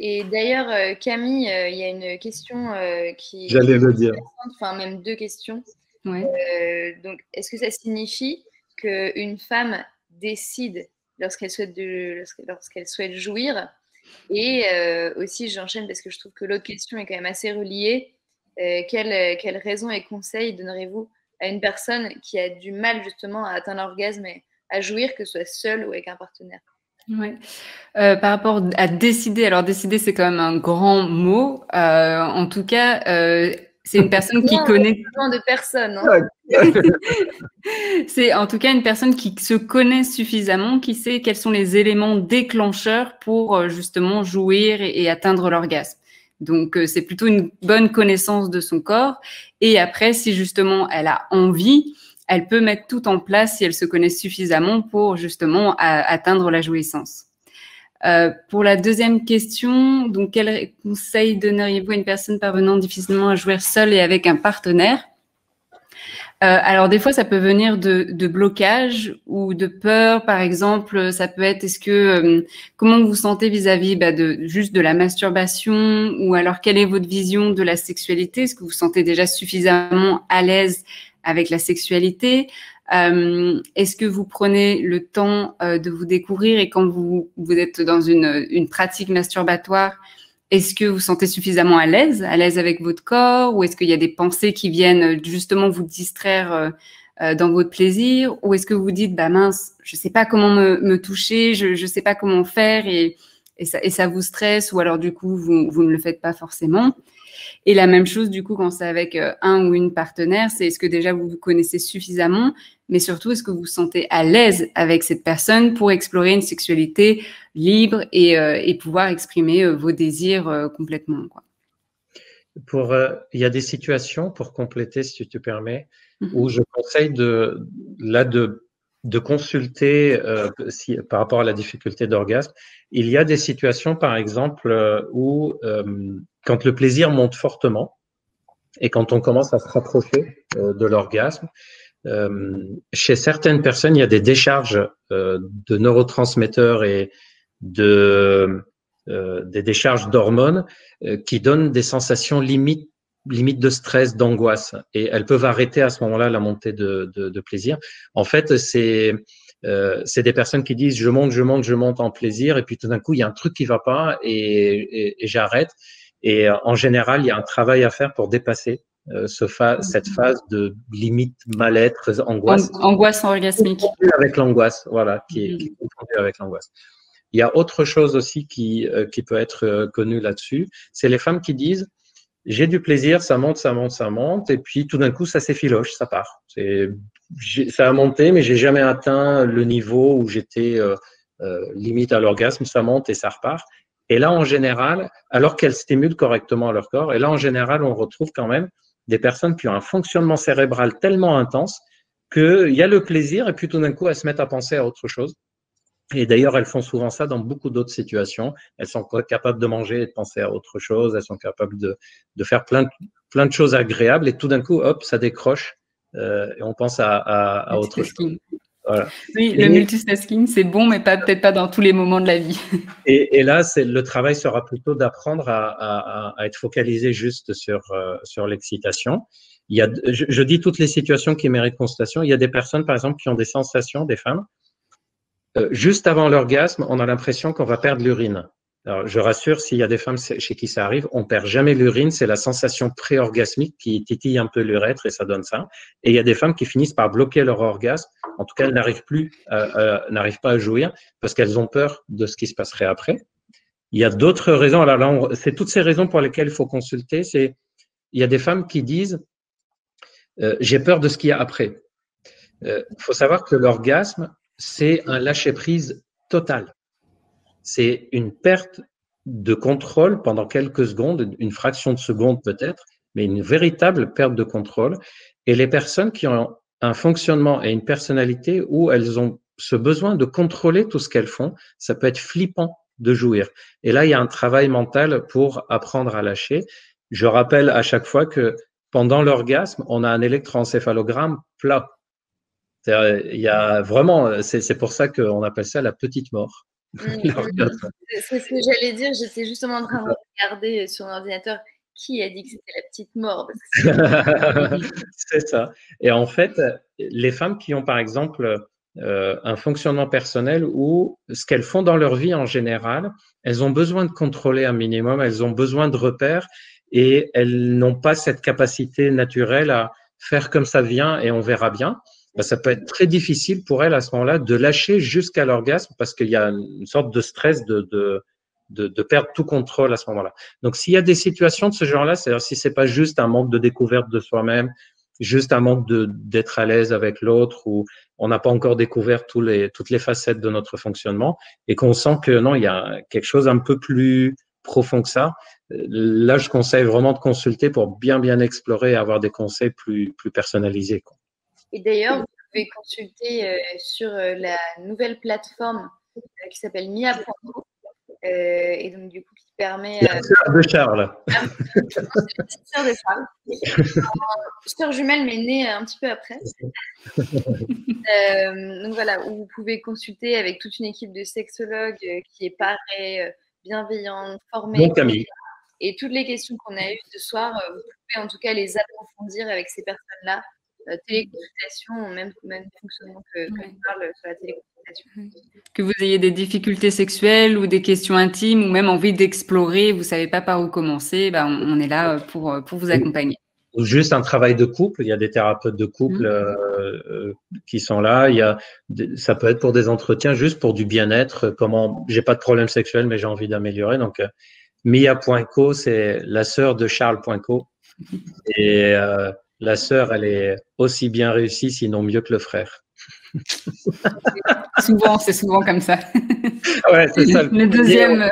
Et d'ailleurs, Camille, il y a une question qui J'allais le est dire. intéressante, enfin même deux questions. Ouais. Donc, est-ce que ça signifie qu'une femme décide lorsqu'elle souhaite, lorsqu'elle souhaite jouir? Et aussi, j'enchaîne parce que je trouve que l'autre question est quand même assez reliée. Quelles raisons et conseils donnerez-vous à une personne qui a du mal justement à atteindre l'orgasme et à jouir, que ce soit seule ou avec un partenaire? Ouais. Par rapport à décider, alors décider c'est quand même un grand mot. En tout cas, c'est une personne qui connaît. De personnes. Hein. C'est en tout cas une personne qui se connaît suffisamment, qui sait quels sont les éléments déclencheurs pour justement jouir et atteindre l'orgasme. Donc c'est plutôt une bonne connaissance de son corps. Et après, si justement elle a envie, elle peut mettre tout en place si elle se connaît suffisamment pour justement atteindre la jouissance. Pour la deuxième question, donc quel conseil donneriez-vous à une personne parvenant difficilement à jouir seule et avec un partenaire? Alors des fois, ça peut venir de blocage ou de peur, par exemple. Ça peut être, comment vous vous sentez vis-à-vis juste de la masturbation, ou alors quelle est votre vision de la sexualité? Est-ce que vous vous sentez déjà suffisamment à l'aise avec la sexualité? Est-ce que vous prenez le temps de vous découvrir, et quand vous êtes dans une pratique masturbatoire, est-ce que vous vous sentez suffisamment à l'aise avec votre corps, ou est-ce qu'il y a des pensées qui viennent justement vous distraire dans votre plaisir, ou est-ce que vous vous dites mince, je sais pas comment me toucher, je sais pas comment faire, et ça vous stresse, ou alors du coup vous ne le faites pas forcément. Et la même chose du coup quand c'est avec un ou une partenaire, c'est est-ce que déjà vous vous connaissez suffisamment, mais surtout est-ce que vous vous sentez à l'aise avec cette personne pour explorer une sexualité libre et pouvoir exprimer vos désirs complètement, quoi. Il y a des situations, pour compléter, si tu te permets, où je conseille de consulter par rapport à la difficulté d'orgasme. Il y a des situations, par exemple, où quand le plaisir monte fortement et quand on commence à se rapprocher de l'orgasme, chez certaines personnes, il y a des décharges de neurotransmetteurs et des décharges d'hormones qui donnent des sensations limite de stress, d'angoisse, et elles peuvent arrêter à ce moment-là la montée de plaisir. En fait, c'est des personnes qui disent je monte en plaisir, et puis tout d'un coup il y a un truc qui va pas et j'arrête. Et en général, il y a un travail à faire pour dépasser cette phase de limite mal-être, angoisse. Angoisse orgasmique. Avec l'angoisse, voilà, qui est confondue avec l'angoisse. Il y a autre chose aussi qui peut être connue là-dessus, c'est les femmes qui disent j'ai du plaisir, ça monte, et puis tout d'un coup ça s'effiloche, ça part. Ça a monté, mais j'ai jamais atteint le niveau où j'étais limite à l'orgasme, ça monte et ça repart. Et là, en général, alors qu'elles stimulent correctement leur corps, et là, en général, on retrouve quand même des personnes qui ont un fonctionnement cérébral tellement intense qu'il y a le plaisir, et puis tout d'un coup, elles se mettent à penser à autre chose. Et d'ailleurs, elles font souvent ça dans beaucoup d'autres situations. Elles sont capables de manger et de penser à autre chose. Elles sont capables de faire plein de choses agréables. Et tout d'un coup, hop, ça décroche et on pense à autre chose. Voilà. Oui, le multitasking, c'est bon, mais peut-être pas dans tous les moments de la vie. Et là, le travail sera plutôt d'apprendre à être focalisé juste sur l'excitation. Je dis toutes les situations qui méritent constatation. Il y a des personnes, par exemple, qui ont des sensations, des femmes. Juste avant l'orgasme, on a l'impression qu'on va perdre l'urine. Alors, je rassure, s'il y a des femmes chez qui ça arrive, on perd jamais l'urine, c'est la sensation pré-orgasmique qui titille un peu l'urètre et ça donne ça. Et il y a des femmes qui finissent par bloquer leur orgasme. En tout cas, elles n'arrivent pas à jouir parce qu'elles ont peur de ce qui se passerait après. Il y a d'autres raisons. Alors là, c'est toutes ces raisons pour lesquelles il faut consulter. Il y a des femmes qui disent j'ai peur de ce qu'il y a après. Il faut savoir que l'orgasme, c'est un lâcher-prise total. C'est une perte de contrôle pendant quelques secondes, une fraction de seconde peut-être, mais une véritable perte de contrôle. Et les personnes qui ont un fonctionnement et une personnalité où elles ont ce besoin de contrôler tout ce qu'elles font, ça peut être flippant de jouir. Et là, il y a un travail mental pour apprendre à lâcher. Je rappelle à chaque fois que pendant l'orgasme, on a un électroencéphalogramme plat. Il y a vraiment, c'est pour ça qu'on appelle ça la petite mort. C'est ce que j'allais dire. J'étais justement en train de regarder sur mon ordinateur qui a dit que c'était la petite mort. C'est ça. Et en fait, les femmes qui ont, par exemple, un fonctionnement personnel où ce qu'elles font dans leur vie en général, elles ont besoin de contrôler un minimum, elles ont besoin de repères et elles n'ont pas cette capacité naturelle à faire comme ça vient et on verra bien. Ben, ça peut être très difficile pour elles à ce moment-là de lâcher jusqu'à l'orgasme parce qu'il y a une sorte de stress de perdre tout contrôle à ce moment-là. Donc, s'il y a des situations de ce genre-là, c'est-à-dire si c'est pas juste un manque de découverte de soi-même, juste un manque d'être à l'aise avec l'autre ou on n'a pas encore découvert toutes les facettes de notre fonctionnement et qu'on sent que non, il y a quelque chose un peu plus profond que ça. Là, je conseille vraiment de consulter pour bien explorer et avoir des conseils plus personnalisés, quoi. Et d'ailleurs, vous pouvez consulter sur la nouvelle plateforme qui s'appelle Mia.co. Et donc, du coup, qui permet… La sœur de Charles. C'est la petite sœur de Charles. Sœur jumelle, mais née un petit peu après. Donc voilà, où vous pouvez consulter avec toute une équipe de sexologues qui est pareil, bienveillante, formée. Bon, Camille. Et toutes les questions qu'on a eues ce soir, vous pouvez en tout cas les approfondir avec ces personnes-là. Téléconsultation, même fonctionnement que on parle sur la téléconsultation. Que vous ayez des difficultés sexuelles ou des questions intimes ou même envie d'explorer, vous ne savez pas par où commencer, ben on est là pour vous accompagner. Ou juste un travail de couple, il y a des thérapeutes de couple qui sont là. Ça peut être pour des entretiens, juste pour du bien-être. Comment j'ai pas de problème sexuel, mais j'ai envie d'améliorer. Donc, Mia.co, c'est la sœur de Charles.co. Et la sœur, elle est aussi bien réussie, sinon mieux que le frère. C'est souvent comme ça. Ouais, c'est ça. Le deuxième.